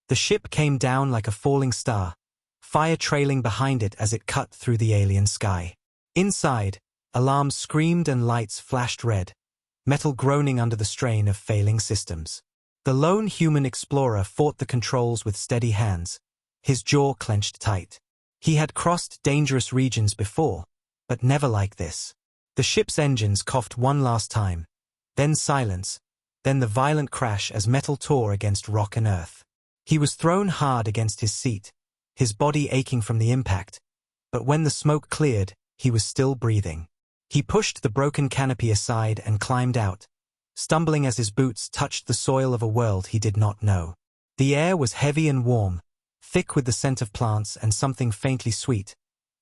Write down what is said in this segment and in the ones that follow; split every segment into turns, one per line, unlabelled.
The ship came down like a falling star, fire trailing behind it as it cut through the alien sky. Inside, alarms screamed and lights flashed red, metal groaning under the strain of failing systems. The lone human explorer fought the controls with steady hands, his jaw clenched tight. He had crossed dangerous regions before, but never like this. The ship's engines coughed one last time, then silence, then the violent crash as metal tore against rock and earth. He was thrown hard against his seat, his body aching from the impact, but when the smoke cleared, he was still breathing. He pushed the broken canopy aside and climbed out, stumbling as his boots touched the soil of a world he did not know. The air was heavy and warm, thick with the scent of plants and something faintly sweet,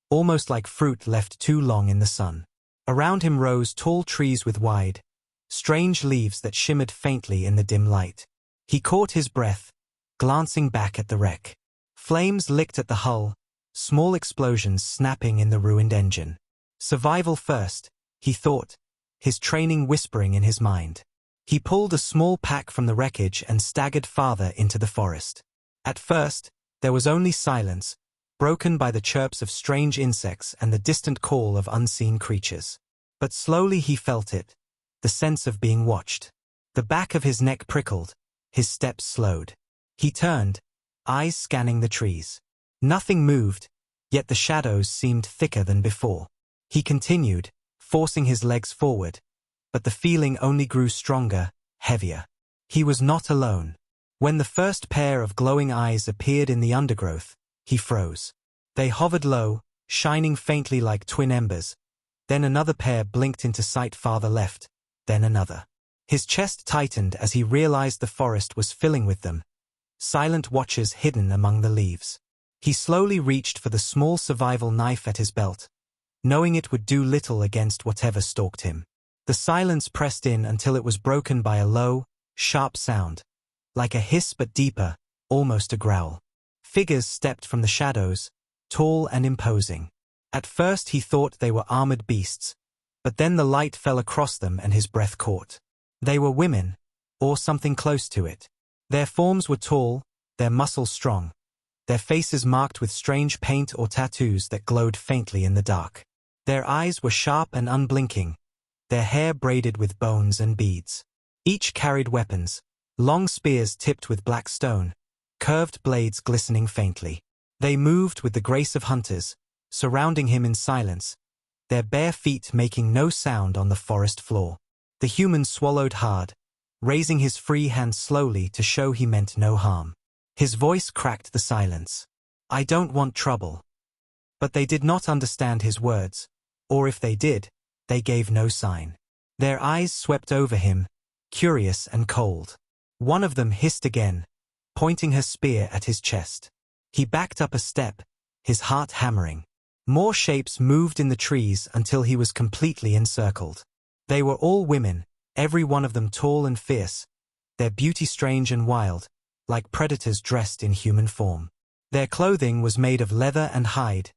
almost like fruit left too long in the sun. Around him rose tall trees with wide, strange leaves that shimmered faintly in the dim light. He caught his breath, glancing back at the wreck. Flames licked at the hull, small explosions snapping in the ruined engine. Survival first, he thought, his training whispering in his mind. He pulled a small pack from the wreckage and staggered farther into the forest. At first, there was only silence, broken by the chirps of strange insects and the distant call of unseen creatures. But slowly he felt it, the sense of being watched. The back of his neck prickled, his steps slowed. He turned, eyes scanning the trees. Nothing moved, yet the shadows seemed thicker than before. He continued, forcing his legs forward, but the feeling only grew stronger, heavier. He was not alone. When the first pair of glowing eyes appeared in the undergrowth, he froze. They hovered low, shining faintly like twin embers. Then another pair blinked into sight farther left, then another. His chest tightened as he realized the forest was filling with them, silent watchers hidden among the leaves. He slowly reached for the small survival knife at his belt, knowing it would do little against whatever stalked him. The silence pressed in until it was broken by a low, sharp sound, like a hiss but deeper, almost a growl. Figures stepped from the shadows, tall and imposing. At first he thought they were armored beasts, but then the light fell across them and his breath caught. They were women, or something close to it. Their forms were tall, their muscles strong, their faces marked with strange paint or tattoos that glowed faintly in the dark. Their eyes were sharp and unblinking, their hair braided with bones and beads. Each carried weapons, long spears tipped with black stone, curved blades glistening faintly. They moved with the grace of hunters, surrounding him in silence, their bare feet making no sound on the forest floor. The human swallowed hard, raising his free hand slowly to show he meant no harm. His voice cracked the silence. "I don't want trouble." But they did not understand his words, or if they did, they gave no sign. Their eyes swept over him, curious and cold. One of them hissed again, pointing her spear at his chest. He backed up a step, his heart hammering. More shapes moved in the trees until he was completely encircled. They were all women, every one of them tall and fierce, their beauty strange and wild, like predators dressed in human form. Their clothing was made of leather and hide,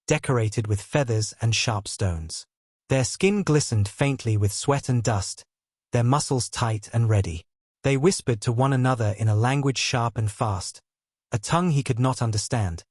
decorated with feathers and sharp stones. Their skin glistened faintly with sweat and dust, their muscles tight and ready. They whispered to one another in a language sharp and fast, a tongue he could not understand,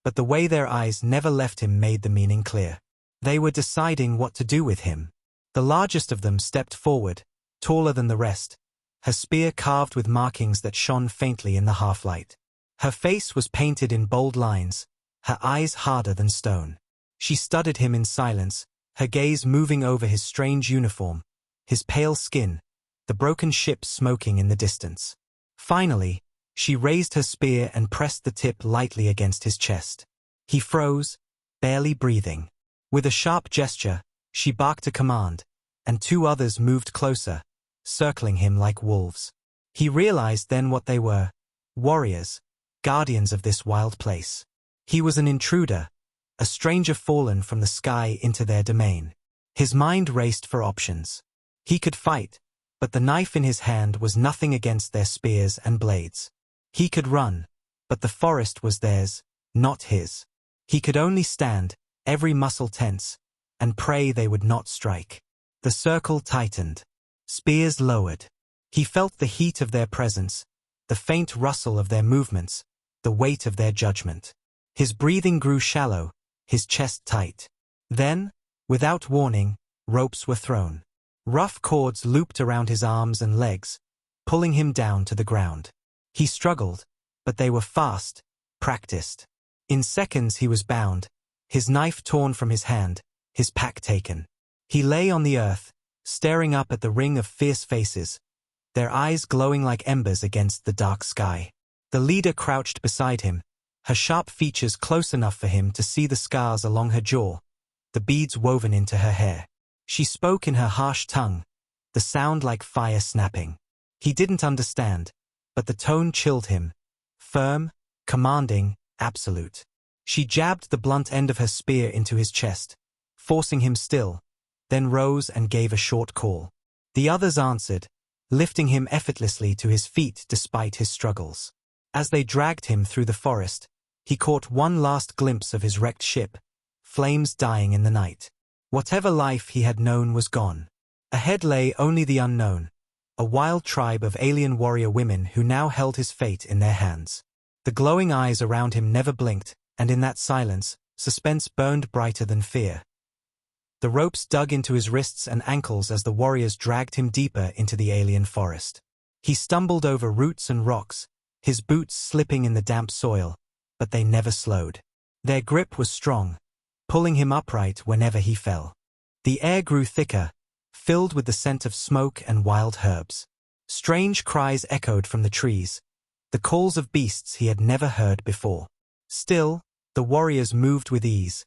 but the way their eyes never left him made the meaning clear. They were deciding what to do with him. The largest of them stepped forward, taller than the rest, her spear carved with markings that shone faintly in the half-light. Her face was painted in bold lines, her eyes harder than stone. She studied him in silence, her gaze moving over his strange uniform, his pale skin, the broken ship smoking in the distance. Finally, she raised her spear and pressed the tip lightly against his chest. He froze, barely breathing. With a sharp gesture, she barked a command, and two others moved closer, circling him like wolves. He realized then what they were: warriors, guardians of this wild place. He was an intruder, a stranger fallen from the sky into their domain. His mind raced for options. He could fight, but the knife in his hand was nothing against their spears and blades. He could run, but the forest was theirs, not his. He could only stand, every muscle tense, and pray they would not strike. The circle tightened. Spears lowered. He felt the heat of their presence, the faint rustle of their movements, the weight of their judgment. His breathing grew shallow, his chest tight. Then, without warning, ropes were thrown. Rough cords looped around his arms and legs, pulling him down to the ground. He struggled, but they were fast, practiced. In seconds he was bound, his knife torn from his hand, his pack taken. He lay on the earth, staring up at the ring of fierce faces, their eyes glowing like embers against the dark sky. The leader crouched beside him, her sharp features close enough for him to see the scars along her jaw, the beads woven into her hair. She spoke in her harsh tongue, the sound like fire snapping. He didn't understand, but the tone chilled him. Firm, commanding, absolute. She jabbed the blunt end of her spear into his chest, forcing him still, then rose and gave a short call. The others answered, lifting him effortlessly to his feet despite his struggles. As they dragged him through the forest, he caught one last glimpse of his wrecked ship, flames dying in the night. Whatever life he had known was gone. Ahead lay only the unknown, a wild tribe of alien warrior women who now held his fate in their hands. The glowing eyes around him never blinked, and in that silence, suspense burned brighter than fear. The ropes dug into his wrists and ankles as the warriors dragged him deeper into the alien forest. He stumbled over roots and rocks, his boots slipping in the damp soil, but they never slowed. Their grip was strong, pulling him upright whenever he fell. The air grew thicker, filled with the scent of smoke and wild herbs. Strange cries echoed from the trees, the calls of beasts he had never heard before. Still, the warriors moved with ease,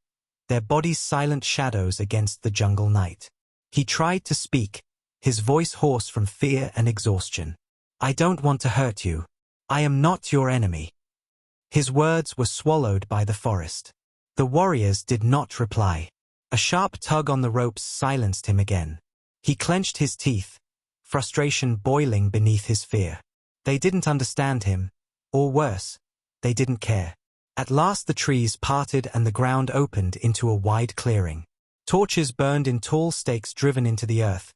their bodies silent shadows against the jungle night. He tried to speak, his voice hoarse from fear and exhaustion. "I don't want to hurt you. I am not your enemy." His words were swallowed by the forest. The warriors did not reply. A sharp tug on the ropes silenced him again. He clenched his teeth, frustration boiling beneath his fear. They didn't understand him, or worse, they didn't care. At last the trees parted and the ground opened into a wide clearing. Torches burned in tall stakes driven into the earth,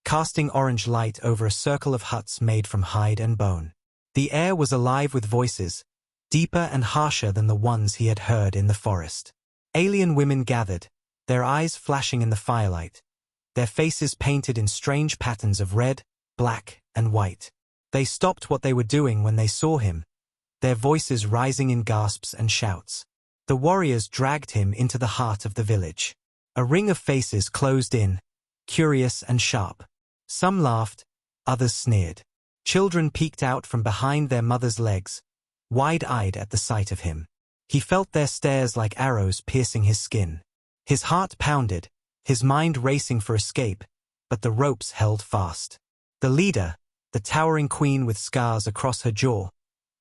casting orange light over a circle of huts made from hide and bone. The air was alive with voices, deeper and harsher than the ones he had heard in the forest. Alien women gathered, their eyes flashing in the firelight, their faces painted in strange patterns of red, black, and white. They stopped what they were doing when they saw him, their voices rising in gasps and shouts. The warriors dragged him into the heart of the village. A ring of faces closed in, curious and sharp. Some laughed, others sneered. Children peeked out from behind their mothers' legs, wide-eyed at the sight of him. He felt their stares like arrows piercing his skin. His heart pounded, his mind racing for escape, but the ropes held fast. The leader, the towering queen with scars across her jaw,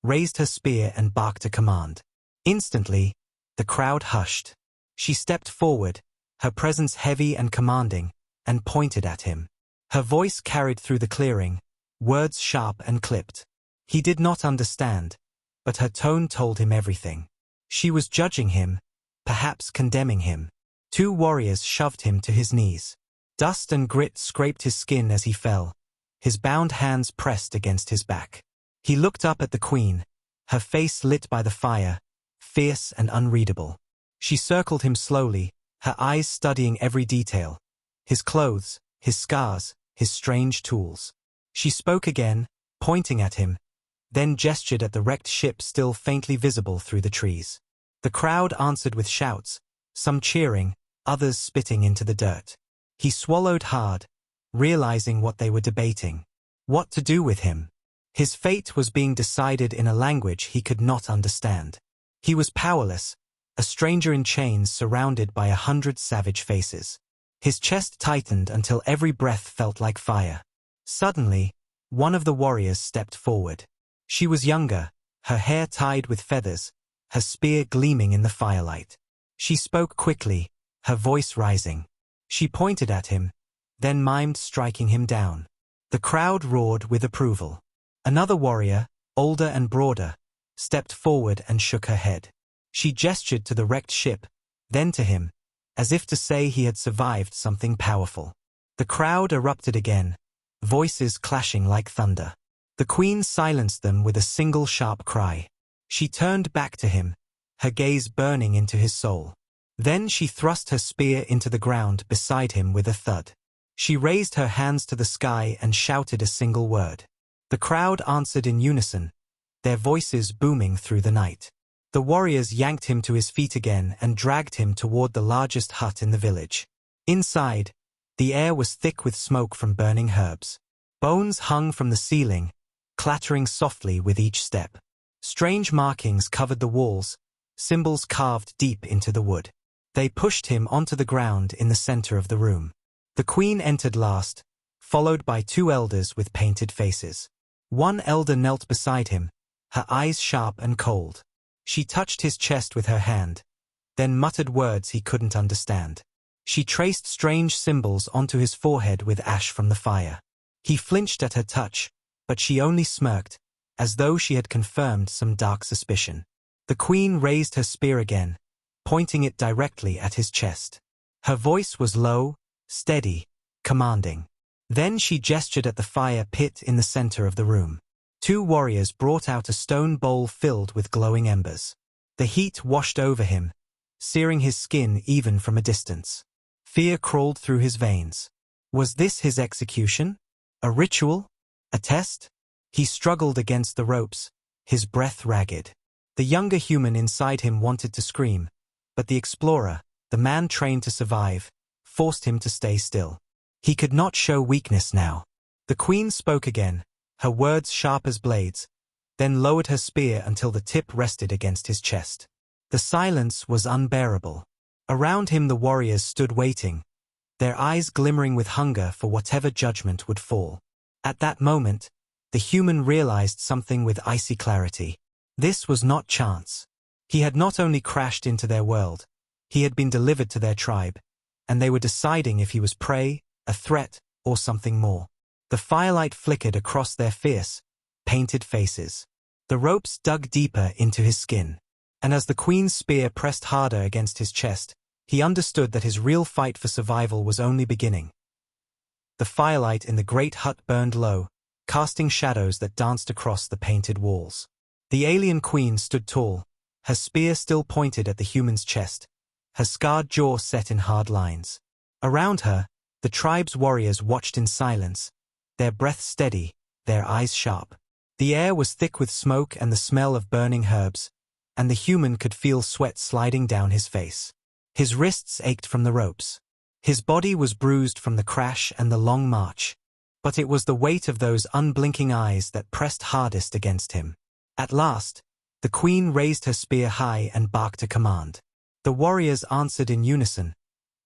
raised her spear and barked a command. Instantly, the crowd hushed. She stepped forward, her presence heavy and commanding, and pointed at him. Her voice carried through the clearing, words sharp and clipped. He did not understand, but her tone told him everything. She was judging him, perhaps condemning him. Two warriors shoved him to his knees. Dust and grit scraped his skin as he fell, his bound hands pressed against his back. He looked up at the queen, her face lit by the fire, fierce and unreadable. She circled him slowly, her eyes studying every detail. His clothes, his scars, his strange tools. She spoke again, pointing at him, then gestured at the wrecked ship still faintly visible through the trees. The crowd answered with shouts, some cheering, others spitting into the dirt. He swallowed hard, realizing what they were debating. What to do with him? His fate was being decided in a language he could not understand. He was powerless, a stranger in chains surrounded by 100 savage faces. His chest tightened until every breath felt like fire. Suddenly, one of the warriors stepped forward. She was younger, her hair tied with feathers, her spear gleaming in the firelight. She spoke quickly, her voice rising. She pointed at him, then mimed striking him down. The crowd roared with approval. Another warrior, older and broader, stepped forward and shook her head. She gestured to the wrecked ship, then to him, as if to say he had survived something powerful. The crowd erupted again, voices clashing like thunder. The queen silenced them with a single sharp cry. She turned back to him, her gaze burning into his soul. Then she thrust her spear into the ground beside him with a thud. She raised her hands to the sky and shouted a single word. The crowd answered in unison, their voices booming through the night. The warriors yanked him to his feet again and dragged him toward the largest hut in the village. Inside, the air was thick with smoke from burning herbs. Bones hung from the ceiling, clattering softly with each step. Strange markings covered the walls, symbols carved deep into the wood. They pushed him onto the ground in the center of the room. The queen entered last, followed by two elders with painted faces. One elder knelt beside him, her eyes sharp and cold. She touched his chest with her hand, then muttered words he couldn't understand. She traced strange symbols onto his forehead with ash from the fire. He flinched at her touch, but she only smirked, as though she had confirmed some dark suspicion. The queen raised her spear again, pointing it directly at his chest. Her voice was low, steady, commanding. Then she gestured at the fire pit in the center of the room. Two warriors brought out a stone bowl filled with glowing embers. The heat washed over him, searing his skin even from a distance. Fear crawled through his veins. Was this his execution? A ritual? A test? He struggled against the ropes, his breath ragged. The younger human inside him wanted to scream, but the explorer, the man trained to survive, forced him to stay still. He could not show weakness now. The queen spoke again, her words sharp as blades, then lowered her spear until the tip rested against his chest. The silence was unbearable. Around him the warriors stood waiting, their eyes glimmering with hunger for whatever judgment would fall. At that moment, the human realized something with icy clarity. This was not chance. He had not only crashed into their world, he had been delivered to their tribe, and they were deciding if he was prey, a threat, or something more. The firelight flickered across their fierce, painted faces. The ropes dug deeper into his skin, and as the queen's spear pressed harder against his chest, he understood that his real fight for survival was only beginning. The firelight in the great hut burned low, casting shadows that danced across the painted walls. The alien queen stood tall, her spear still pointed at the human's chest, her scarred jaw set in hard lines. Around her, the tribe's warriors watched in silence, their breath steady, their eyes sharp. The air was thick with smoke and the smell of burning herbs, and the human could feel sweat sliding down his face. His wrists ached from the ropes. His body was bruised from the crash and the long march, but it was the weight of those unblinking eyes that pressed hardest against him. At last, the queen raised her spear high and barked a command. The warriors answered in unison,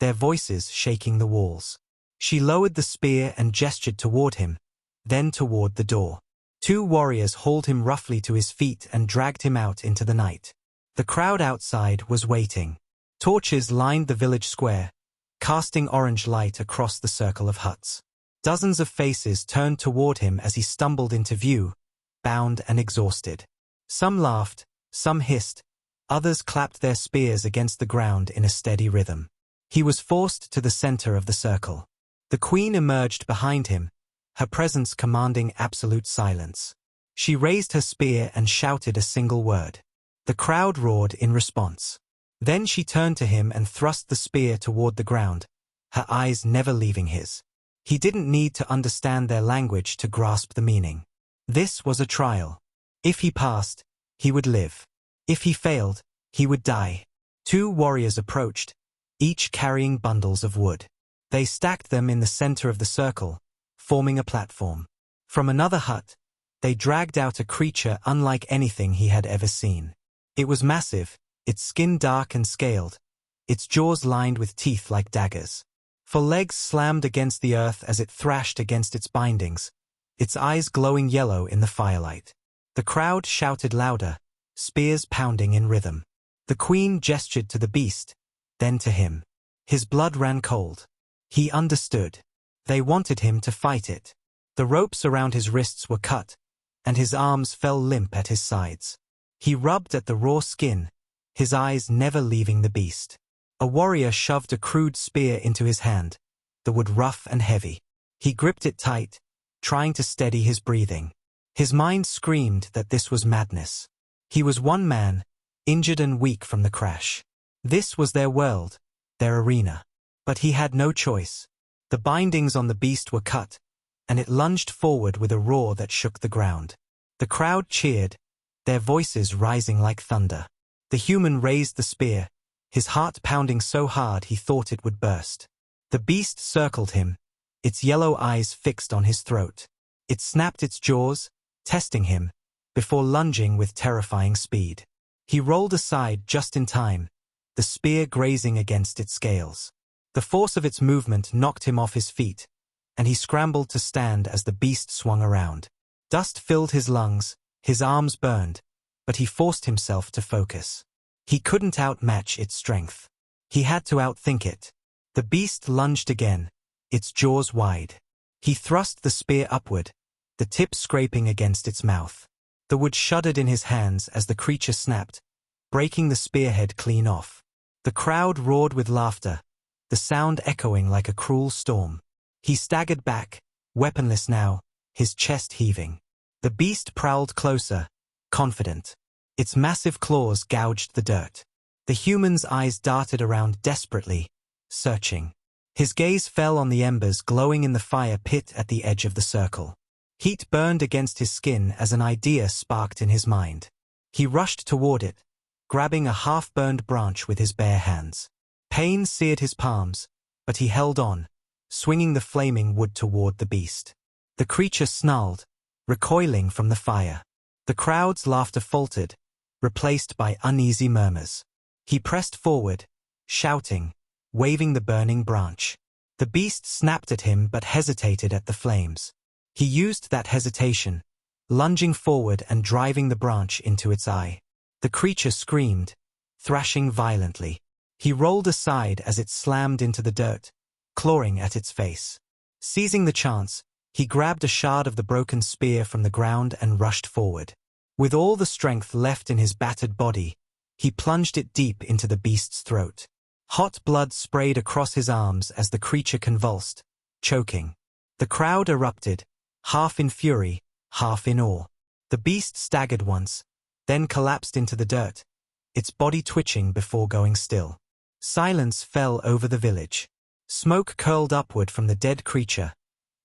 their voices shaking the walls. She lowered the spear and gestured toward him, then toward the door. Two warriors hauled him roughly to his feet and dragged him out into the night. The crowd outside was waiting. Torches lined the village square, casting orange light across the circle of huts. Dozens of faces turned toward him as he stumbled into view, bound and exhausted. Some laughed, some hissed, others clapped their spears against the ground in a steady rhythm. He was forced to the center of the circle. The queen emerged behind him, her presence commanding absolute silence. She raised her spear and shouted a single word. The crowd roared in response. Then she turned to him and thrust the spear toward the ground, her eyes never leaving his. He didn't need to understand their language to grasp the meaning. This was a trial. If he passed, he would live. If he failed, he would die. Two warriors approached, each carrying bundles of wood. They stacked them in the center of the circle, forming a platform. From another hut, they dragged out a creature unlike anything he had ever seen. It was massive, its skin dark and scaled, its jaws lined with teeth like daggers. For legs slammed against the earth as it thrashed against its bindings, its eyes glowing yellow in the firelight. The crowd shouted louder, spears pounding in rhythm. The queen gestured to the beast, then to him. His blood ran cold. He understood. They wanted him to fight it. The ropes around his wrists were cut, and his arms fell limp at his sides. He rubbed at the raw skin, his eyes never leaving the beast. A warrior shoved a crude spear into his hand, the wood rough and heavy. He gripped it tight, trying to steady his breathing. His mind screamed that this was madness. He was one man, injured and weak from the crash. This was their world, their arena. But he had no choice. The bindings on the beast were cut, and it lunged forward with a roar that shook the ground. The crowd cheered, their voices rising like thunder. The human raised the spear, his heart pounding so hard he thought it would burst. The beast circled him, its yellow eyes fixed on his throat. It snapped its jaws, testing him, before lunging with terrifying speed. He rolled aside just in time, the spear grazing against its scales. The force of its movement knocked him off his feet, and he scrambled to stand as the beast swung around. Dust filled his lungs, his arms burned, but he forced himself to focus. He couldn't outmatch its strength. He had to outthink it. The beast lunged again, its jaws wide. He thrust the spear upward, the tip scraping against its mouth. The wood shuddered in his hands as the creature snapped, breaking the spearhead clean off. The crowd roared with laughter, the sound echoing like a cruel storm. He staggered back, weaponless now, his chest heaving. The beast prowled closer, confident. Its massive claws gouged the dirt. The human's eyes darted around desperately, searching. His gaze fell on the embers glowing in the fire pit at the edge of the circle. Heat burned against his skin as an idea sparked in his mind. He rushed toward it, grabbing a half-burned branch with his bare hands. Pain seared his palms, but he held on, swinging the flaming wood toward the beast. The creature snarled, recoiling from the fire. The crowd's laughter faltered, replaced by uneasy murmurs. He pressed forward, shouting, waving the burning branch. The beast snapped at him but hesitated at the flames. He used that hesitation, lunging forward and driving the branch into its eye. The creature screamed, thrashing violently. He rolled aside as it slammed into the dirt, clawing at its face. Seizing the chance, he grabbed a shard of the broken spear from the ground and rushed forward. With all the strength left in his battered body, he plunged it deep into the beast's throat. Hot blood sprayed across his arms as the creature convulsed, choking. The crowd erupted, half in fury, half in awe. The beast staggered once, then collapsed into the dirt, its body twitching before going still. Silence fell over the village. Smoke curled upward from the dead creature,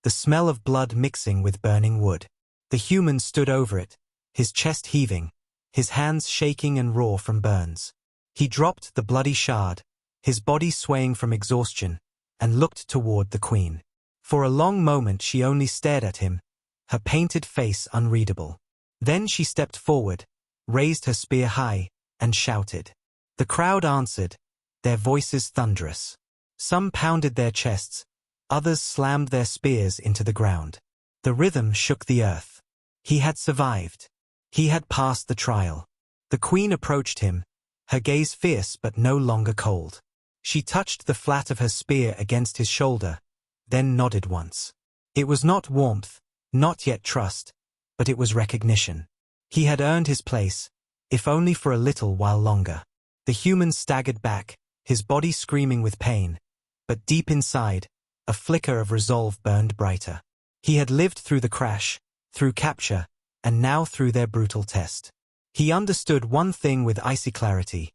the smell of blood mixing with burning wood. The human stood over it, his chest heaving, his hands shaking and raw from burns. He dropped the bloody shard, his body swaying from exhaustion, and looked toward the queen. For a long moment she only stared at him, her painted face unreadable. Then she stepped forward, raised her spear high, and shouted. The crowd answered, their voices thunderous. Some pounded their chests, others slammed their spears into the ground. The rhythm shook the earth. He had survived. He had passed the trial. The queen approached him, her gaze fierce but no longer cold. She touched the flat of her spear against his shoulder, then nodded once. It was not warmth, not yet trust, but it was recognition. He had earned his place, if only for a little while longer. The human staggered back, his body screaming with pain, but deep inside, a flicker of resolve burned brighter. He had lived through the crash, through capture, and now through their brutal test. He understood one thing with icy clarity.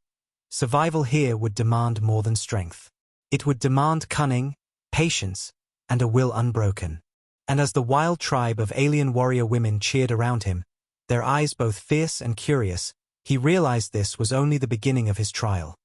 Survival here would demand more than strength. It would demand cunning, patience, and a will unbroken. And as the wild tribe of alien warrior women cheered around him, their eyes both fierce and curious, he realized this was only the beginning of his trial.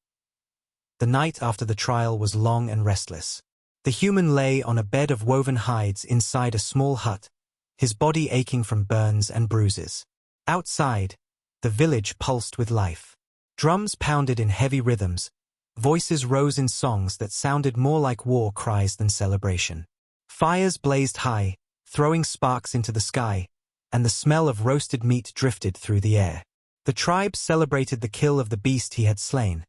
The night after the trial was long and restless. The human lay on a bed of woven hides inside a small hut, his body aching from burns and bruises. Outside, the village pulsed with life. Drums pounded in heavy rhythms, voices rose in songs that sounded more like war cries than celebration. Fires blazed high, throwing sparks into the sky, and the smell of roasted meat drifted through the air. The tribe celebrated the kill of the beast he had slain,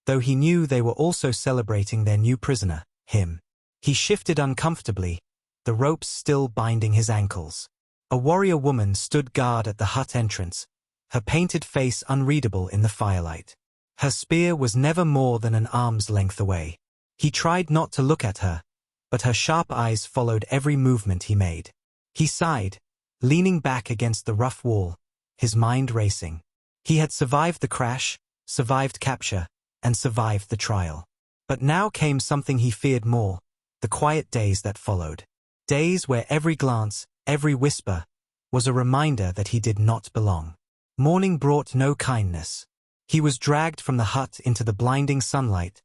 though he knew they were also celebrating their new prisoner, him. He shifted uncomfortably, the ropes still binding his ankles. A warrior woman stood guard at the hut entrance, her painted face unreadable in the firelight. Her spear was never more than an arm's length away. He tried not to look at her, but her sharp eyes followed every movement he made. He sighed, leaning back against the rough wall, his mind racing. He had survived the crash, survived capture, and survived the trial. But now came something he feared more, the quiet days that followed. Days where every glance, every whisper, was a reminder that he did not belong. Morning brought no kindness. He was dragged from the hut into the blinding sunlight,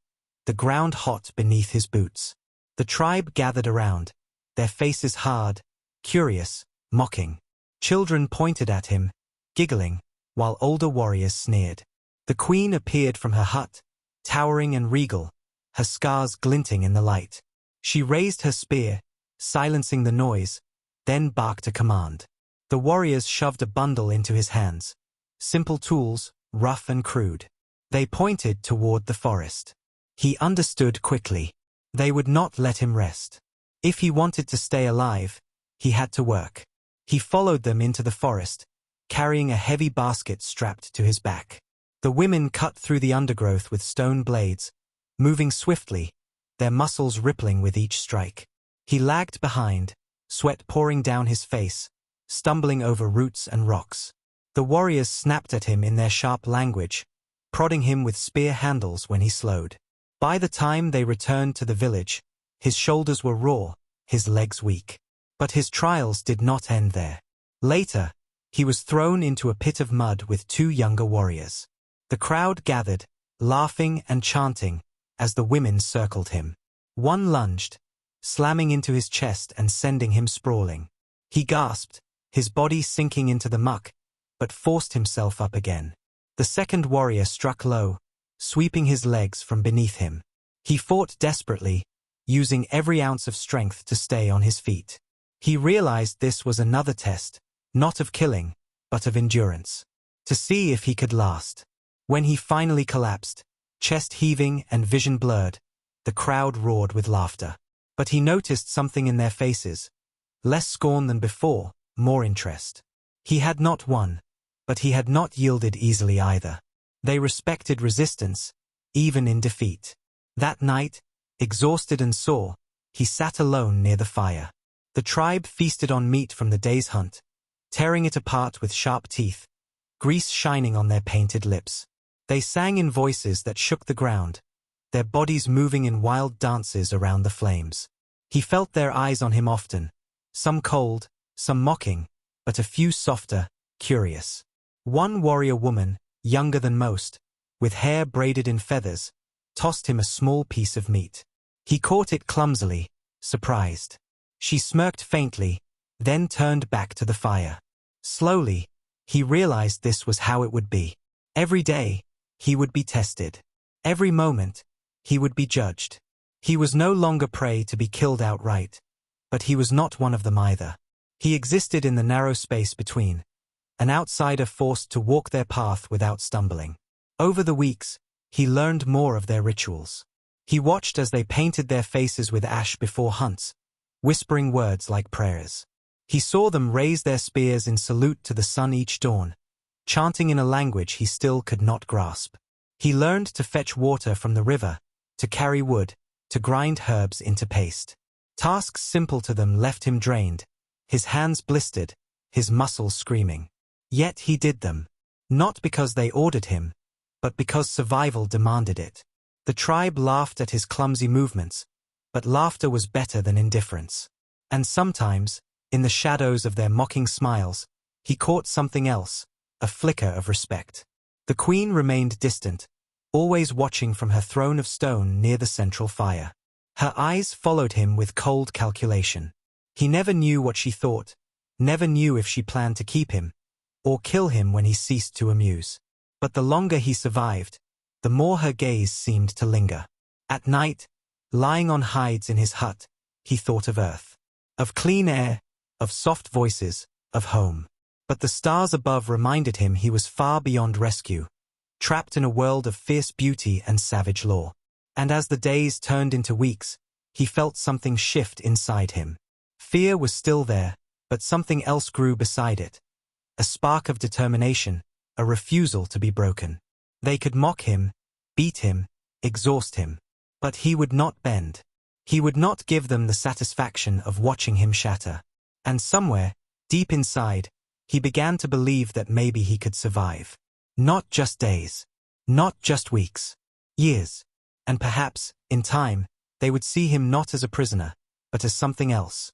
the ground hot beneath his boots. The tribe gathered around, their faces hard, curious, mocking. Children pointed at him, giggling, while older warriors sneered. The queen appeared from her hut, towering and regal, her scars glinting in the light. She raised her spear, silencing the noise, then barked a command. The warriors shoved a bundle into his hands. Simple tools, rough and crude. They pointed toward the forest. He understood quickly. They would not let him rest. If he wanted to stay alive, he had to work. He followed them into the forest, carrying a heavy basket strapped to his back. The women cut through the undergrowth with stone blades, moving swiftly, their muscles rippling with each strike. He lagged behind, sweat pouring down his face, stumbling over roots and rocks. The warriors snapped at him in their sharp language, prodding him with spear handles when he slowed. By the time they returned to the village, his shoulders were raw, his legs weak. But his trials did not end there. Later, he was thrown into a pit of mud with two younger warriors. The crowd gathered, laughing and chanting, as the women circled him. One lunged, slamming into his chest and sending him sprawling. He gasped, his body sinking into the muck, but forced himself up again. The second warrior struck low, sweeping his legs from beneath him. He fought desperately, using every ounce of strength to stay on his feet. He realized this was another test, not of killing, but of endurance. To see if he could last. When he finally collapsed, chest heaving and vision blurred, the crowd roared with laughter. But he noticed something in their faces. Less scorn than before, more interest. He had not won, but he had not yielded easily either. They respected resistance, even in defeat. That night, exhausted and sore, he sat alone near the fire. The tribe feasted on meat from the day's hunt, tearing it apart with sharp teeth, grease shining on their painted lips. They sang in voices that shook the ground, their bodies moving in wild dances around the flames. He felt their eyes on him often, some cold, some mocking, but a few softer, curious. One warrior woman, younger than most, with hair braided in feathers, tossed him a small piece of meat. He caught it clumsily, surprised. She smirked faintly, then turned back to the fire. Slowly, he realized this was how it would be. Every day, he would be tested. Every moment, he would be judged. He was no longer prey to be killed outright, but he was not one of them either. He existed in the narrow space between, an outsider forced to walk their path without stumbling. Over the weeks, he learned more of their rituals. He watched as they painted their faces with ash before hunts, whispering words like prayers. He saw them raise their spears in salute to the sun each dawn, chanting in a language he still could not grasp. He learned to fetch water from the river, to carry wood, to grind herbs into paste. Tasks simple to them left him drained, his hands blistered, his muscles screaming. Yet he did them, not because they ordered him, but because survival demanded it. The tribe laughed at his clumsy movements, but laughter was better than indifference. And sometimes, in the shadows of their mocking smiles, he caught something else, a flicker of respect. The queen remained distant, always watching from her throne of stone near the central fire. Her eyes followed him with cold calculation. He never knew what she thought, never knew if she planned to keep him, or kill him when he ceased to amuse. But the longer he survived, the more her gaze seemed to linger. At night, lying on hides in his hut, he thought of earth, of clean air, of soft voices, of home. But the stars above reminded him he was far beyond rescue, trapped in a world of fierce beauty and savage law. And as the days turned into weeks, he felt something shift inside him. Fear was still there, but something else grew beside it. A spark of determination, a refusal to be broken. They could mock him, beat him, exhaust him. But he would not bend. He would not give them the satisfaction of watching him shatter. And somewhere, Deep inside, he began to believe that maybe he could survive. Not just days. Not just weeks. Years. And perhaps, in time, they would see him not as a prisoner, but as something else.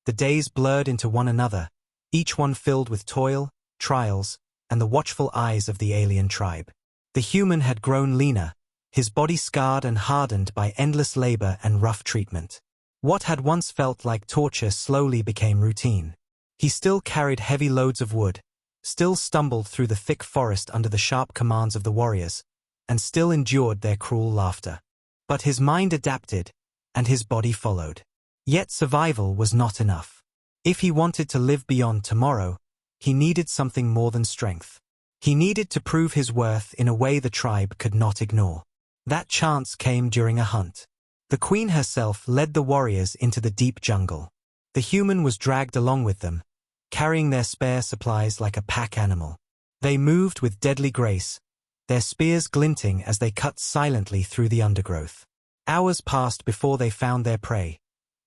The days blurred into one another, each one filled with toil, trials, and the watchful eyes of the alien tribe. The human had grown leaner, his body scarred and hardened by endless labor and rough treatment. What had once felt like torture slowly became routine. He still carried heavy loads of wood, still stumbled through the thick forest under the sharp commands of the warriors, and still endured their cruel laughter. But his mind adapted, and his body followed. Yet survival was not enough. If he wanted to live beyond tomorrow, he needed something more than strength. He needed to prove his worth in a way the tribe could not ignore. That chance came during a hunt. The queen herself led the warriors into the deep jungle. The human was dragged along with them, carrying their spare supplies like a pack animal. They moved with deadly grace, their spears glinting as they cut silently through the undergrowth. Hours passed before they found their prey,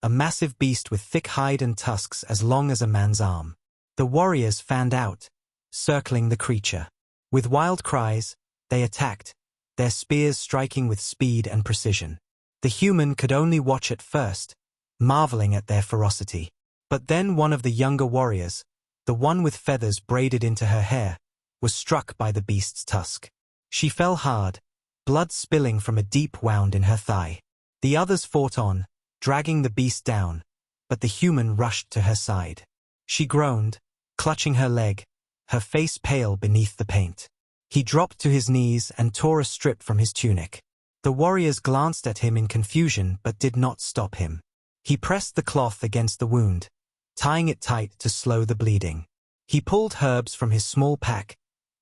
a massive beast with thick hide and tusks as long as a man's arm. The warriors fanned out, circling the creature. With wild cries, they attacked, their spears striking with speed and precision. The human could only watch at first, marveling at their ferocity. But then one of the younger warriors, the one with feathers braided into her hair, was struck by the beast's tusk. She fell hard, blood spilling from a deep wound in her thigh. The others fought on, dragging the beast down, but the human rushed to her side. She groaned, clutching her leg, her face pale beneath the paint. He dropped to his knees and tore a strip from his tunic. The warriors glanced at him in confusion but did not stop him. He pressed the cloth against the wound, tying it tight to slow the bleeding. He pulled herbs from his small pack,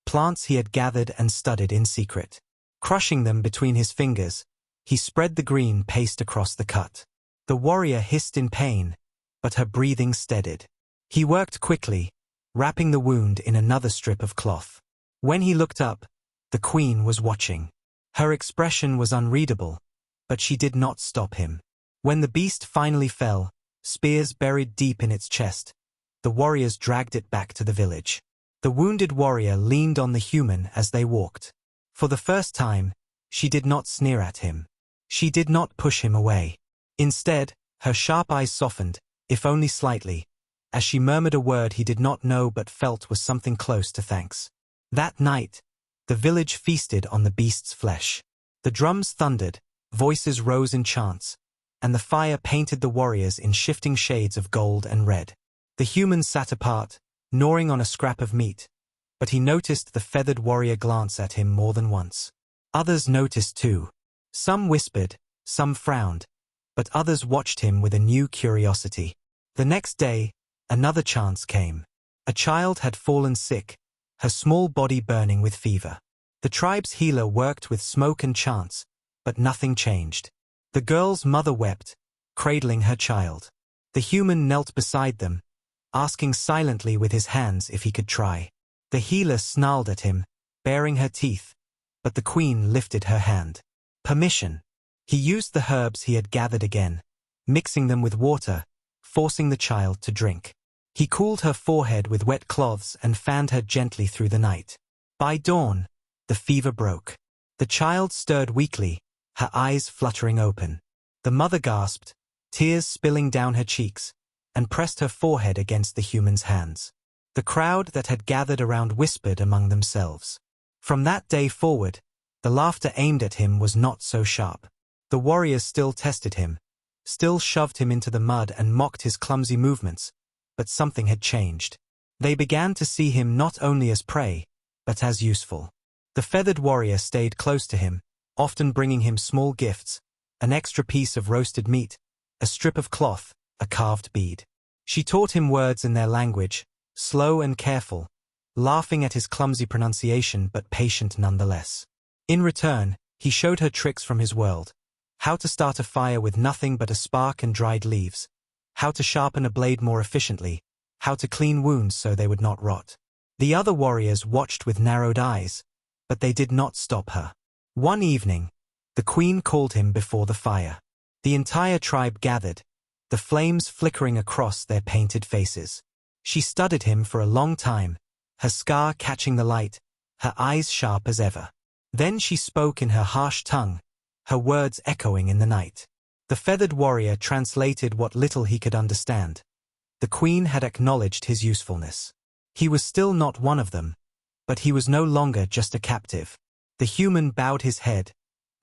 plants he had gathered and studied in secret. Crushing them between his fingers, he spread the green paste across the cut. The warrior hissed in pain, but her breathing steadied. He worked quickly, wrapping the wound in another strip of cloth. When he looked up, the queen was watching. Her expression was unreadable, but she did not stop him. When the beast finally fell, spears buried deep in its chest, the warriors dragged it back to the village. The wounded warrior leaned on the human as they walked. For the first time, she did not sneer at him. She did not push him away. Instead, her sharp eyes softened, if only slightly, as she murmured a word he did not know but felt was something close to thanks. That night, the village feasted on the beast's flesh. The drums thundered, voices rose in chants, and the fire painted the warriors in shifting shades of gold and red. The human sat apart, gnawing on a scrap of meat, but he noticed the feathered warrior glance at him more than once. Others noticed too. Some whispered, some frowned, but others watched him with a new curiosity. The next day, another chance came. A child had fallen sick, her small body burning with fever. The tribe's healer worked with smoke and chants, but nothing changed. The girl's mother wept, cradling her child. The human knelt beside them, asking silently with his hands if he could try. The healer snarled at him, baring her teeth, but the queen lifted her hand. Permission. He used the herbs he had gathered again, mixing them with water, forcing the child to drink. He cooled her forehead with wet cloths and fanned her gently through the night. By dawn, the fever broke. The child stirred weakly, her eyes fluttering open. The mother gasped, tears spilling down her cheeks, and pressed her forehead against the human's hands. The crowd that had gathered around whispered among themselves. From that day forward, the laughter aimed at him was not so sharp. The warriors still tested him, still shoved him into the mud and mocked his clumsy movements, but something had changed. They began to see him not only as prey, but as useful. The feathered warrior stayed close to him, often bringing him small gifts, an extra piece of roasted meat, a strip of cloth, a carved bead. She taught him words in their language, slow and careful, laughing at his clumsy pronunciation but patient nonetheless. In return, he showed her tricks from his world: how to start a fire with nothing but a spark and dried leaves, how to sharpen a blade more efficiently, how to clean wounds so they would not rot. The other warriors watched with narrowed eyes, but they did not stop her. One evening, the queen called him before the fire. The entire tribe gathered, the flames flickering across their painted faces. She studied him for a long time, her scar catching the light, her eyes sharp as ever. Then she spoke in her harsh tongue, her words echoing in the night. The feathered warrior translated what little he could understand. The queen had acknowledged his usefulness. He was still not one of them, but he was no longer just a captive. The human bowed his head,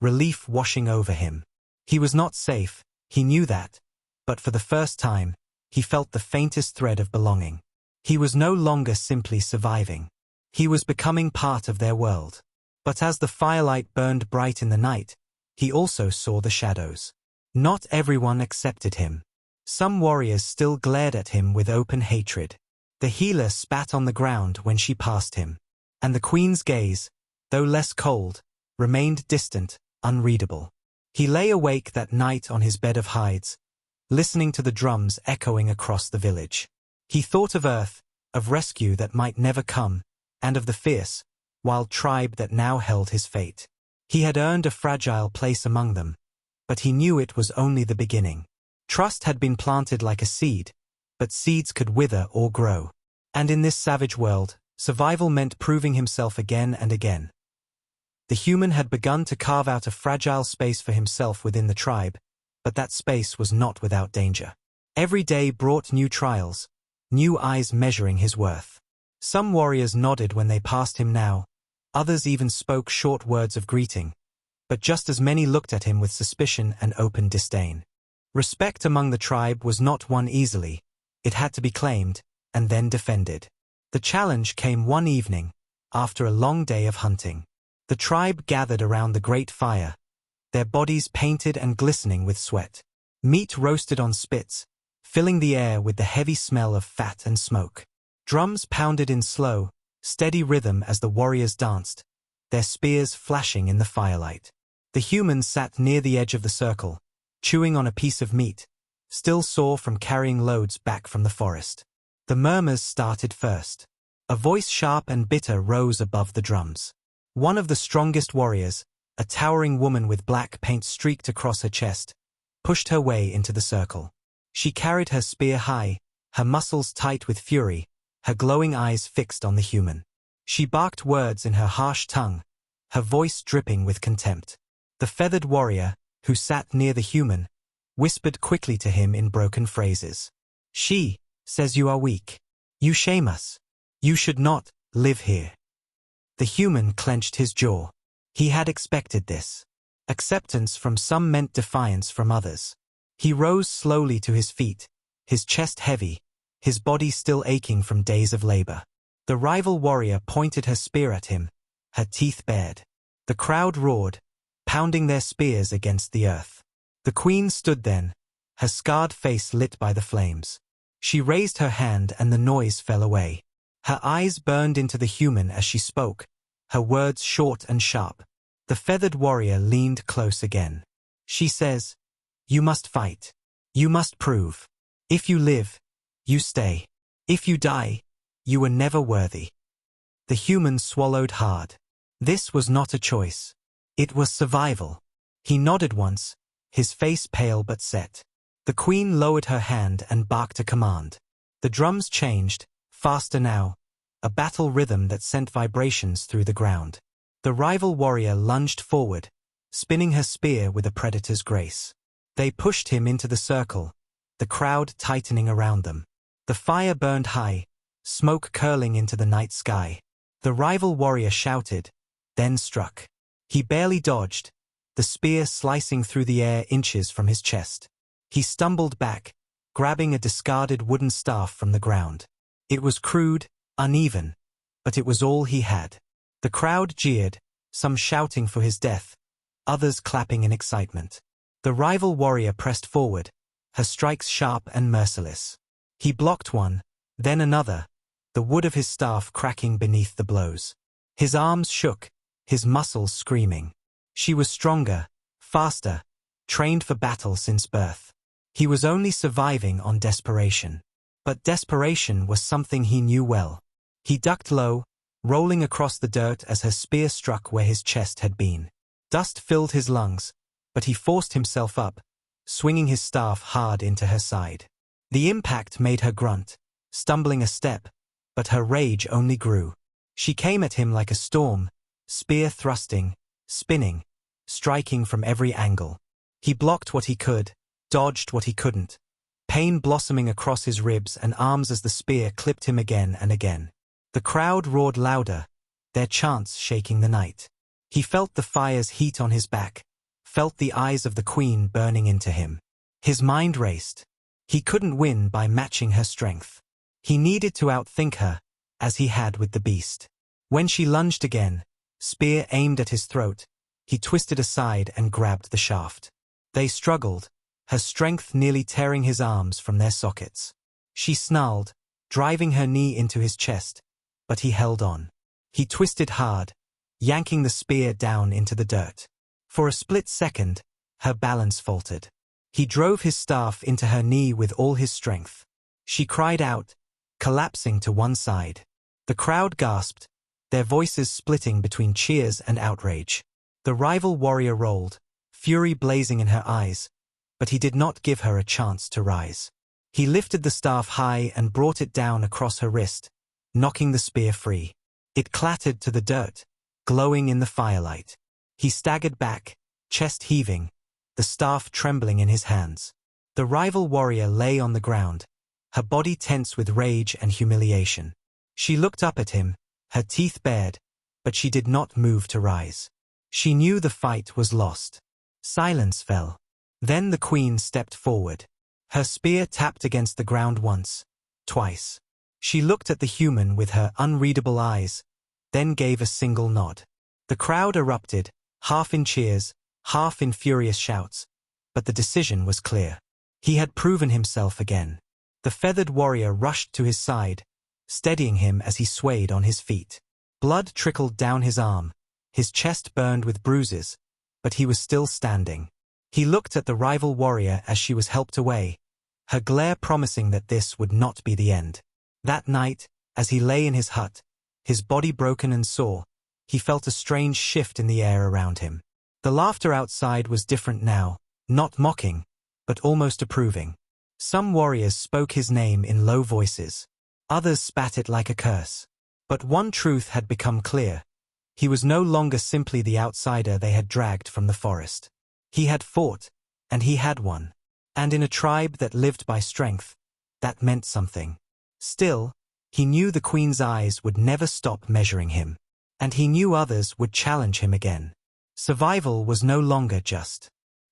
relief washing over him. He was not safe, he knew that, but for the first time, he felt the faintest thread of belonging. He was no longer simply surviving. He was becoming part of their world. But as the firelight burned bright in the night, he also saw the shadows. Not everyone accepted him. Some warriors still glared at him with open hatred. The healer spat on the ground when she passed him. And the queen's gaze, though less cold, remained distant, unreadable. He lay awake that night on his bed of hides, listening to the drums echoing across the village. He thought of Earth, of rescue that might never come, and of the fierce, wild tribe that now held his fate. He had earned a fragile place among them, but he knew it was only the beginning. Trust had been planted like a seed, but seeds could wither or grow. And in this savage world, survival meant proving himself again and again. The human had begun to carve out a fragile space for himself within the tribe, but that space was not without danger. Every day brought new trials, new eyes measuring his worth. Some warriors nodded when they passed him now, others even spoke short words of greeting, but just as many looked at him with suspicion and open disdain. Respect among the tribe was not won easily, it had to be claimed, and then defended. The challenge came one evening, after a long day of hunting. The tribe gathered around the great fire, their bodies painted and glistening with sweat. Meat roasted on spits, filling the air with the heavy smell of fat and smoke. Drums pounded in slow, steady rhythm as the warriors danced, their spears flashing in the firelight. The humans sat near the edge of the circle, chewing on a piece of meat, still sore from carrying loads back from the forest. The murmurs started first. A voice sharp and bitter rose above the drums. One of the strongest warriors, a towering woman with black paint streaked across her chest, pushed her way into the circle. She carried her spear high, her muscles tight with fury, her glowing eyes fixed on the human. She barked words in her harsh tongue, her voice dripping with contempt. The feathered warrior, who sat near the human, whispered quickly to him in broken phrases. "She says you are weak. You shame us. You should not live here." The human clenched his jaw. He had expected this. Acceptance from some meant defiance from others. He rose slowly to his feet, his chest heavy, his body still aching from days of labor. The rival warrior pointed her spear at him, her teeth bared. The crowd roared, pounding their spears against the earth. The queen stood then, her scarred face lit by the flames. She raised her hand and the noise fell away. Her eyes burned into the human as she spoke, her words short and sharp. The feathered warrior leaned close again. "She says, you must fight. You must prove. If you live, you stay. If you die, you were never worthy." The human swallowed hard. This was not a choice. It was survival. He nodded once, his face pale but set. The queen lowered her hand and barked a command. The drums changed, faster now, a battle rhythm that sent vibrations through the ground. The rival warrior lunged forward, spinning her spear with a predator's grace. They pushed him into the circle, the crowd tightening around them. The fire burned high, smoke curling into the night sky. The rival warrior shouted, then struck. He barely dodged, the spear slicing through the air inches from his chest. He stumbled back, grabbing a discarded wooden staff from the ground. It was crude, uneven, but it was all he had. The crowd jeered, some shouting for his death, others clapping in excitement. The rival warrior pressed forward, her strikes sharp and merciless. He blocked one, then another, the wood of his staff cracking beneath the blows. His arms shook, his muscles screaming. She was stronger, faster, trained for battle since birth. He was only surviving on desperation. But desperation was something he knew well. He ducked low, rolling across the dirt as her spear struck where his chest had been. Dust filled his lungs, but he forced himself up, swinging his staff hard into her side. The impact made her grunt, stumbling a step, but her rage only grew. She came at him like a storm, spear thrusting, spinning, striking from every angle. He blocked what he could, dodged what he couldn't, pain blossoming across his ribs and arms as the spear clipped him again and again. The crowd roared louder, their chants shaking the night. He felt the fire's heat on his back, felt the eyes of the queen burning into him. His mind raced. He couldn't win by matching her strength. He needed to outthink her, as he had with the beast. When she lunged again, spear aimed at his throat, he twisted aside and grabbed the shaft. They struggled, her strength nearly tearing his arms from their sockets. She snarled, driving her knee into his chest, but he held on. He twisted hard, yanking the spear down into the dirt. For a split second, her balance faltered. He drove his staff into her knee with all his strength. She cried out, collapsing to one side. The crowd gasped, their voices splitting between cheers and outrage. The rival warrior rolled, fury blazing in her eyes, but he did not give her a chance to rise. He lifted the staff high and brought it down across her wrist, knocking the spear free. It clattered to the dirt, glowing in the firelight. He staggered back, chest heaving, the staff trembling in his hands. The rival warrior lay on the ground, her body tense with rage and humiliation. She looked up at him, her teeth bared, but she did not move to rise. She knew the fight was lost. Silence fell. Then the queen stepped forward. Her spear tapped against the ground once, twice. She looked at the human with her unreadable eyes, then gave a single nod. The crowd erupted, half in cheers, half in furious shouts, but the decision was clear. He had proven himself again. The feathered warrior rushed to his side, steadying him as he swayed on his feet. Blood trickled down his arm, his chest burned with bruises, but he was still standing. He looked at the rival warrior as she was helped away, her glare promising that this would not be the end. That night, as he lay in his hut, his body broken and sore, he felt a strange shift in the air around him. The laughter outside was different now, not mocking, but almost approving. Some warriors spoke his name in low voices. Others spat it like a curse. But one truth had become clear. He was no longer simply the outsider they had dragged from the forest. He had fought, and he had won. And in a tribe that lived by strength, that meant something. Still, he knew the queen's eyes would never stop measuring him. And he knew others would challenge him again. Survival was no longer just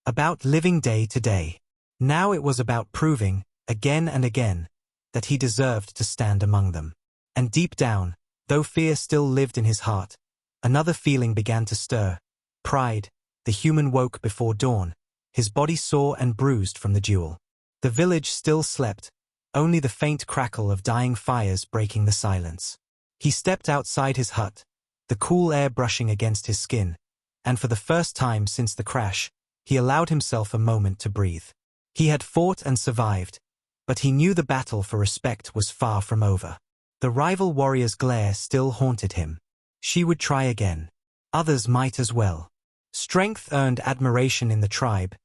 about living day to day. Now it was about proving, again and again, that he deserved to stand among them. And deep down, though fear still lived in his heart, another feeling began to stir. Pride. The human woke before dawn, his body sore and bruised from the duel. The village still slept, only the faint crackle of dying fires breaking the silence. He stepped outside his hut, the cool air brushing against his skin, and for the first time since the crash, he allowed himself a moment to breathe. He had fought and survived, but he knew the battle for respect was far from over. The rival warrior's glare still haunted him. She would try again. Others might as well. Strength earned admiration in the tribe,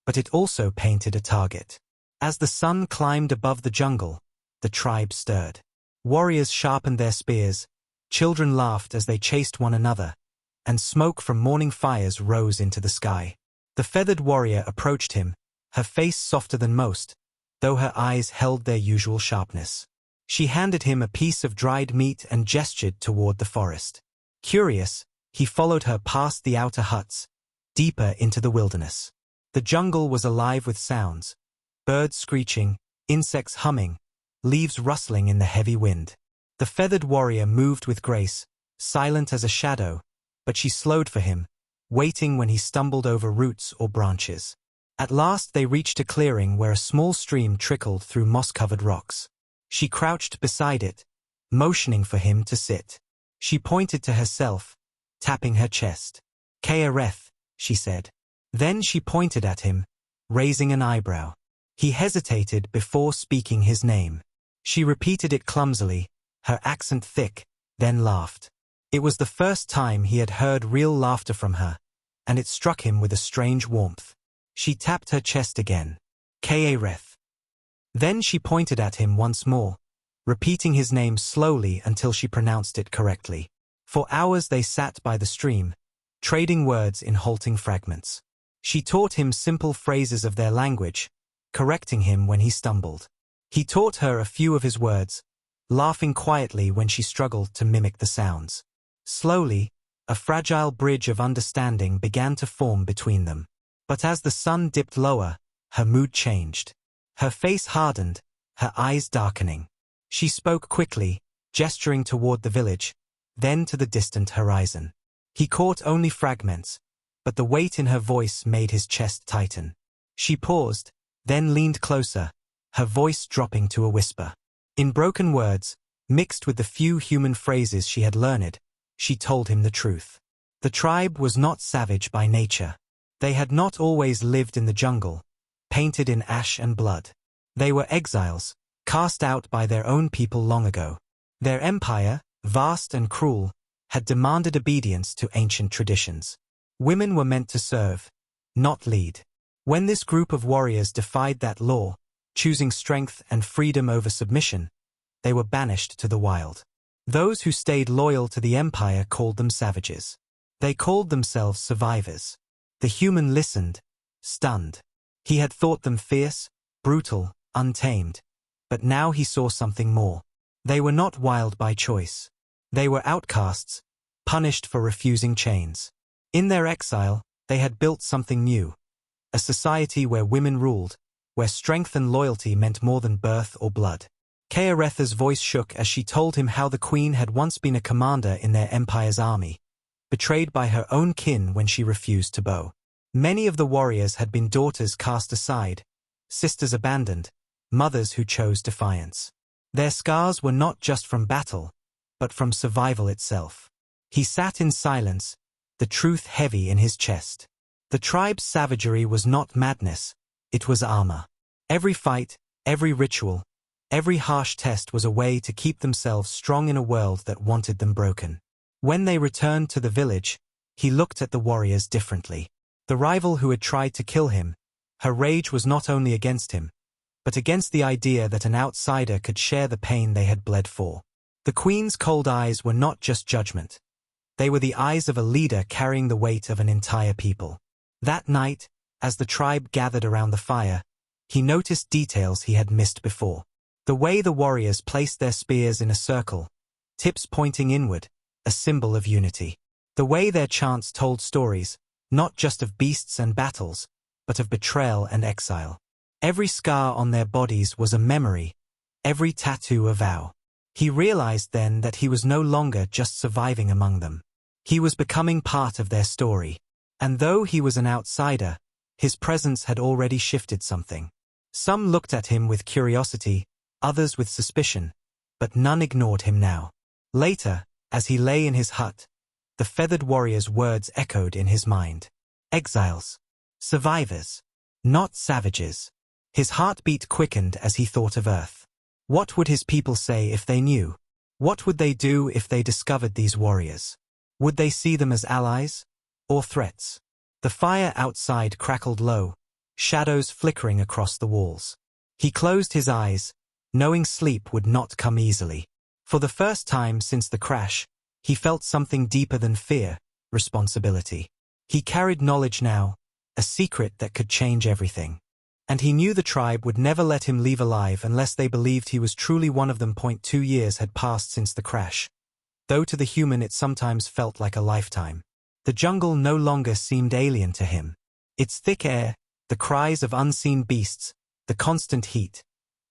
but it also painted a target. As the sun climbed above the jungle, the tribe stirred. Warriors sharpened their spears, children laughed as they chased one another, and smoke from morning fires rose into the sky. The feathered warrior approached him, her face softer than most, though her eyes held their usual sharpness. She handed him a piece of dried meat and gestured toward the forest. Curious, he followed her past the outer huts, deeper into the wilderness. The jungle was alive with sounds, birds screeching, insects humming, leaves rustling in the heavy wind. The feathered warrior moved with grace, silent as a shadow, but she slowed for him, waiting when he stumbled over roots or branches. At last they reached a clearing where a small stream trickled through moss-covered rocks. She crouched beside it, motioning for him to sit. She pointed to herself, tapping her chest. Keareth, she said. Then she pointed at him, raising an eyebrow. He hesitated before speaking his name. She repeated it clumsily, her accent thick, then laughed. It was the first time he had heard real laughter from her, and it struck him with a strange warmth. She tapped her chest again. Keareth. Then she pointed at him once more, repeating his name slowly until she pronounced it correctly. For hours they sat by the stream, trading words in halting fragments. She taught him simple phrases of their language, correcting him when he stumbled. He taught her a few of his words, laughing quietly when she struggled to mimic the sounds. Slowly, a fragile bridge of understanding began to form between them. But as the sun dipped lower, her mood changed. Her face hardened, her eyes darkening. She spoke quickly, gesturing toward the village, then to the distant horizon. He caught only fragments, but the weight in her voice made his chest tighten. She paused, then leaned closer, her voice dropping to a whisper. In broken words, mixed with the few human phrases she had learned, she told him the truth. The tribe was not savage by nature. They had not always lived in the jungle, painted in ash and blood. They were exiles, cast out by their own people long ago. Their empire, vast and cruel, had demanded obedience to ancient traditions. Women were meant to serve, not lead. When this group of warriors defied that law, choosing strength and freedom over submission, they were banished to the wild. Those who stayed loyal to the empire called them savages. They called themselves survivors. The human listened, stunned. He had thought them fierce, brutal, untamed. But now he saw something more. They were not wild by choice. They were outcasts, punished for refusing chains. In their exile, they had built something new. A society where women ruled, where strength and loyalty meant more than birth or blood. Kearetha's voice shook as she told him how the queen had once been a commander in their empire's army, betrayed by her own kin when she refused to bow. Many of the warriors had been daughters cast aside, sisters abandoned, mothers who chose defiance. Their scars were not just from battle, but from survival itself. He sat in silence, the truth heavy in his chest. The tribe's savagery was not madness, it was armor. Every fight, every ritual, every harsh test was a way to keep themselves strong in a world that wanted them broken. When they returned to the village, he looked at the warriors differently. The rival who had tried to kill him, her rage was not only against him, but against the idea that an outsider could share the pain they had bled for. The queen's cold eyes were not just judgment. They were the eyes of a leader carrying the weight of an entire people. That night, as the tribe gathered around the fire, he noticed details he had missed before. The way the warriors placed their spears in a circle, tips pointing inward, a symbol of unity. The way their chants told stories, not just of beasts and battles, but of betrayal and exile. Every scar on their bodies was a memory, every tattoo a vow. He realized then that he was no longer just surviving among them. He was becoming part of their story. And though he was an outsider, his presence had already shifted something. Some looked at him with curiosity, others with suspicion, but none ignored him now. Later, as he lay in his hut, the feathered warrior's words echoed in his mind. Exiles. Survivors. Not savages. His heartbeat quickened as he thought of Earth. What would his people say if they knew? What would they do if they discovered these warriors? Would they see them as allies? Or threats? The fire outside crackled low, shadows flickering across the walls. He closed his eyes, knowing sleep would not come easily. For the first time since the crash, he felt something deeper than fear, responsibility. He carried knowledge now, a secret that could change everything. And he knew the tribe would never let him leave alive unless they believed he was truly one of them. 2 years had passed since the crash. Though to the human it sometimes felt like a lifetime. The jungle no longer seemed alien to him. Its thick air, the cries of unseen beasts, the constant heat,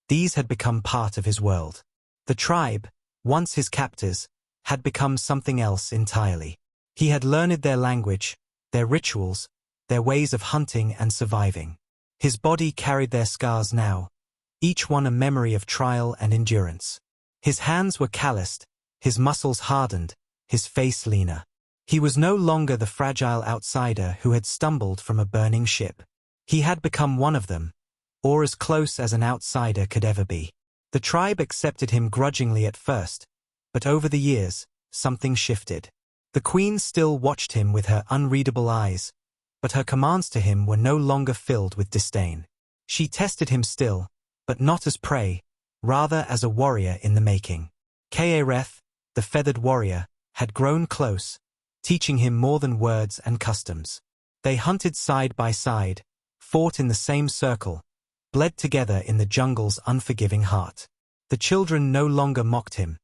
these had become part of his world. The tribe, once his captors, had become something else entirely. He had learned their language, their rituals, their ways of hunting and surviving. His body carried their scars now, each one a memory of trial and endurance. His hands were calloused, his muscles hardened, his face leaner. He was no longer the fragile outsider who had stumbled from a burning ship. He had become one of them, or as close as an outsider could ever be. The tribe accepted him grudgingly at first, but over the years, something shifted. The queen still watched him with her unreadable eyes, but her commands to him were no longer filled with disdain. She tested him still, but not as prey, rather as a warrior in the making. Kaereth, the feathered warrior, had grown close, teaching him more than words and customs. They hunted side by side, fought in the same circle, bled together in the jungle's unforgiving heart. The children no longer mocked him.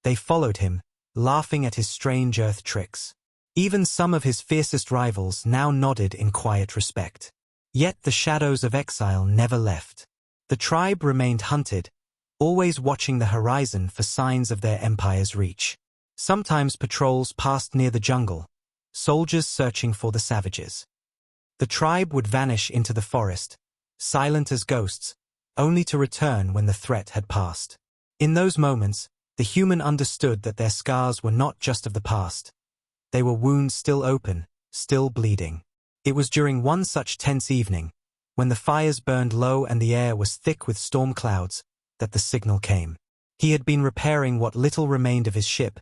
They followed him, laughing at his strange earth tricks. Even some of his fiercest rivals now nodded in quiet respect. Yet the shadows of exile never left. The tribe remained hunted, always watching the horizon for signs of their empire's reach. Sometimes patrols passed near the jungle, soldiers searching for the savages. The tribe would vanish into the forest, silent as ghosts, only to return when the threat had passed. In those moments, the human understood that their scars were not just of the past. They were wounds still open, still bleeding. It was during one such tense evening, when the fires burned low and the air was thick with storm clouds, that the signal came. He had been repairing what little remained of his ship,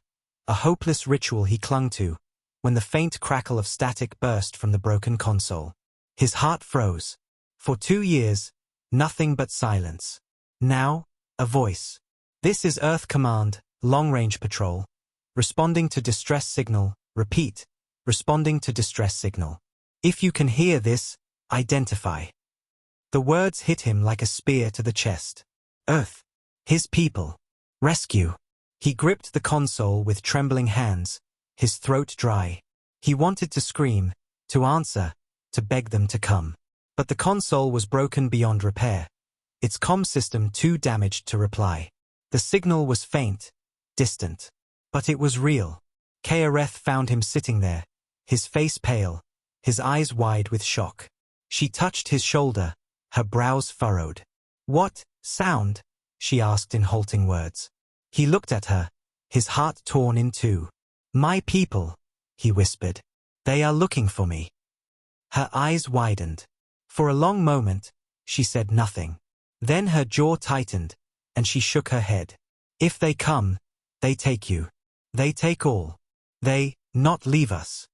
a hopeless ritual he clung to, when the faint crackle of static burst from the broken console. His heart froze. For 2 years, nothing but silence. Now, a voice. "This is Earth Command, long-range patrol. Responding to distress signal, repeat, responding to distress signal. If you can hear this, identify." The words hit him like a spear to the chest. Earth. His people. Rescue. He gripped the console with trembling hands, his throat dry. He wanted to scream, to answer, to beg them to come. But the console was broken beyond repair, its comm system too damaged to reply. The signal was faint, distant. But it was real. Kaereth found him sitting there, his face pale, his eyes wide with shock. She touched his shoulder, her brows furrowed. "What sound?" she asked in halting words. He looked at her, his heart torn in two. "My people," he whispered. "They are looking for me." Her eyes widened. For a long moment, she said nothing. Then her jaw tightened, and she shook her head. "If they come, they take you. They take all. They, not leave us."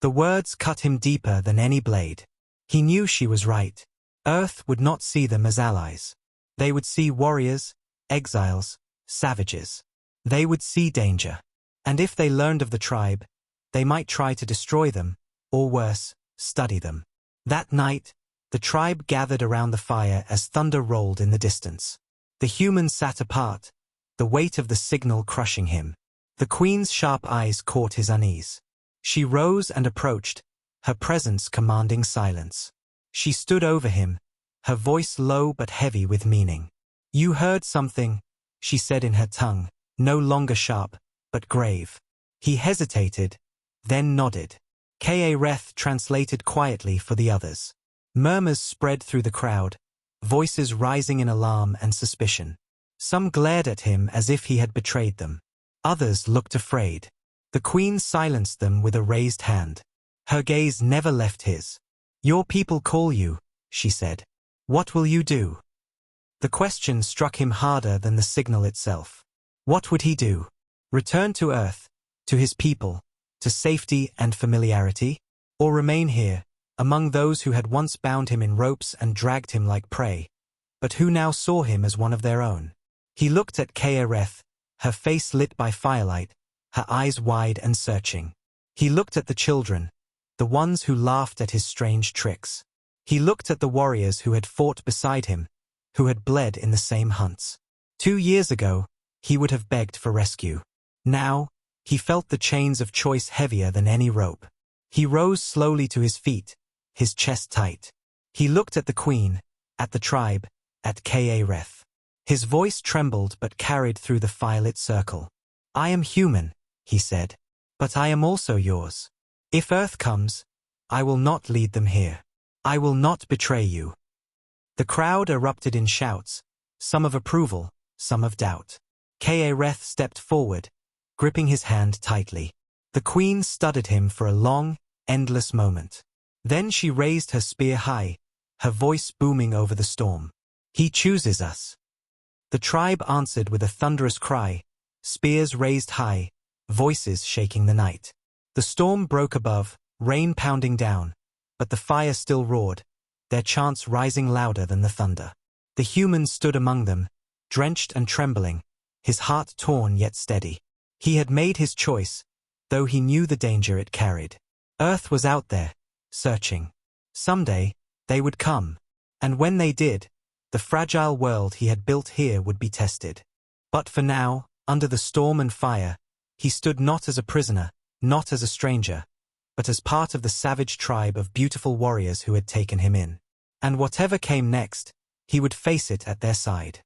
The words cut him deeper than any blade. He knew she was right. Earth would not see them as allies. They would see warriors, exiles, savages. They would see danger. And if they learned of the tribe, they might try to destroy them, or worse, study them. That night, the tribe gathered around the fire as thunder rolled in the distance. The humans sat apart, the weight of the signal crushing him. The queen's sharp eyes caught his unease. She rose and approached, her presence commanding silence. She stood over him, her voice low but heavy with meaning. "You heard something," she said in her tongue, no longer sharp, but grave. He hesitated, then nodded. Kaereth translated quietly for the others. Murmurs spread through the crowd, voices rising in alarm and suspicion. Some glared at him as if he had betrayed them. Others looked afraid. The queen silenced them with a raised hand. Her gaze never left his. "Your people call you," she said. "What will you do?" The question struck him harder than the signal itself. What would he do? Return to Earth, to his people, to safety and familiarity? Or remain here, among those who had once bound him in ropes and dragged him like prey, but who now saw him as one of their own? He looked at Kaereth, her face lit by firelight, her eyes wide and searching. He looked at the children, the ones who laughed at his strange tricks. He looked at the warriors who had fought beside him, who had bled in the same hunts. 2 years ago, he would have begged for rescue. Now, he felt the chains of choice heavier than any rope. He rose slowly to his feet, his chest tight. He looked at the queen, at the tribe, at Kaereth. His voice trembled but carried through the firelit circle. "I am human," he said, "but I am also yours. If Earth comes, I will not lead them here. I will not betray you." The crowd erupted in shouts, some of approval, some of doubt. Kaereth stepped forward, gripping his hand tightly. The queen studied him for a long, endless moment. Then she raised her spear high, her voice booming over the storm. "He chooses us." The tribe answered with a thunderous cry, spears raised high, voices shaking the night. The storm broke above, rain pounding down, but the fire still roared, their chants rising louder than the thunder. The humans stood among them, drenched and trembling, his heart torn yet steady. He had made his choice, though he knew the danger it carried. Earth was out there, searching. Someday, they would come. And when they did, the fragile world he had built here would be tested. But for now, under the storm and fire, he stood not as a prisoner, not as a stranger, but as part of the savage tribe of beautiful warriors who had taken him in. And whatever came next, he would face it at their side.